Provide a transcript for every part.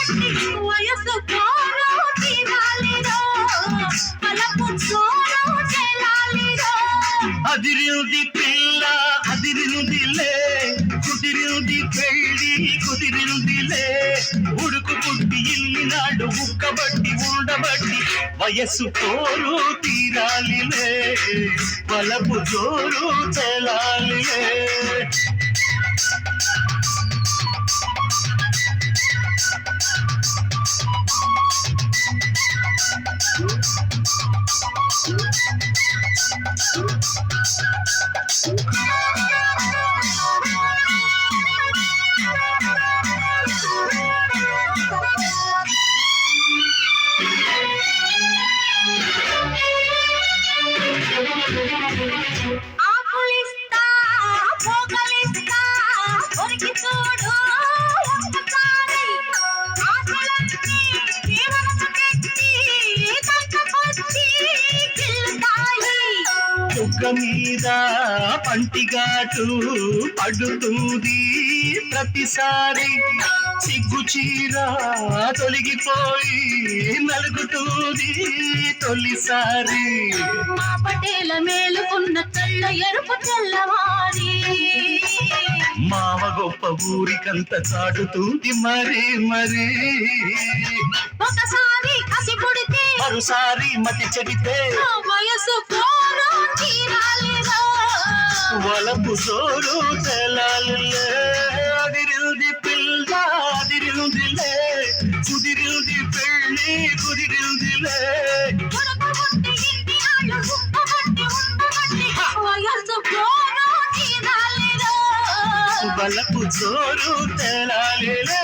వయసు కోరు తీరాలిరో పలపు చోరు చెలాలిరో అదిరింది పిల్ల అదిరినుదిలే కుదిరింది పెళ్ళి కుదిరిందిలే ఉడుకు పుట్టి ఇల్లినాడు ఉక్కబట్టి ఉండబట్టి వయస్సు కోరు తీరాలిలే పలపు జోరు చెలాలిలే ఆకులిస్తా పోగలిస్తా ఒరికి చూడు ఒక్కసారి ఆకులన్నీ మనసుకెత్తి దంతకొచ్చి గిల్లుతాయి చుక్క మీద పంటిగాటు పడుతుంది ప్రతిసారి సిగ్గు చీర తొలగిపోయి నలుగుతుంది తొలిసారి మా పటేల మేలుకున్న తెల్ల ఎరుపు తెల్లవారి మామ గొప్ప ఊరికంత చాటుతుంది మరి మరి ఒకసారి కసి పుడితే మరోసారి మతి చెబితే వయసు కోరు తీరాలిరో వలపు సోరు తెలాలిలే అదిరింది పిల్ల అదిరిందిలే కుదిరింది పెళ్ళి కుదిరిందిలే ఉడక పుట్టి ఇంటి ఆళ్ళు ఉప్పబట్టి ఉండబట్టి వయసు కోరు తీరాలిరో వలపు సోరు తెలాలిలే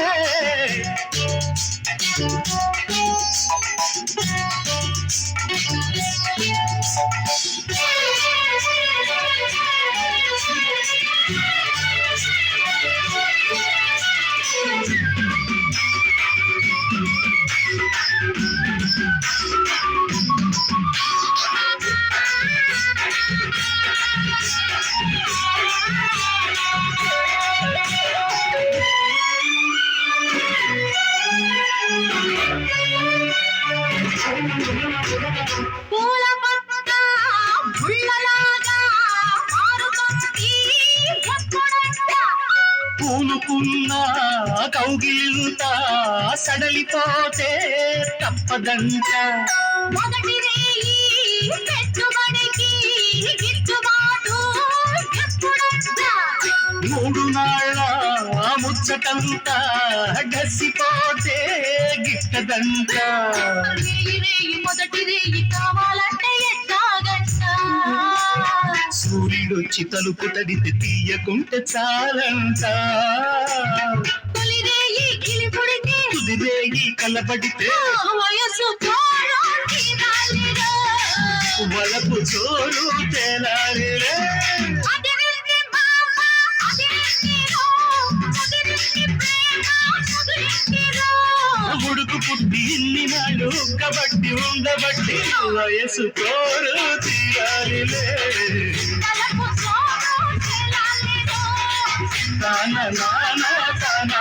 పూల పక్క ముళ్ళలాగా మారుతుంది ఎప్పుడంట పూనుకున్న కౌగిలింత సడలిపోతే తప్పదంట మొదటి రేయి పెట్టుబడికి గిట్టుబాటు ఎప్పుడంట మూడు నాళ్ళ ముచ్చటంతా గసిపోతే గిట్టదంట రేయి మొదటి రేయి కావాలంటే ఎట్లాగంట సూర్యుడొచ్చి తలుపు తడితే తీయకుంటే చాలంట తొలి రేయి గిలిపుడితే తుదిరేగి కలబడితే వయసు కోరు తీరాలిరో వలపు చోరు తేలాలిలే అదిరింది మామ అదిరిందిరో ముదిరింది ప్రేమ ముదిరిందిరో ఉడుకు పుట్టి ఇన్ని నాడు కబట్టి ఉండబట్టి వయసు కోరు తీరాలిలే తలకు సోను చెలాలిరో తాన నాన తాన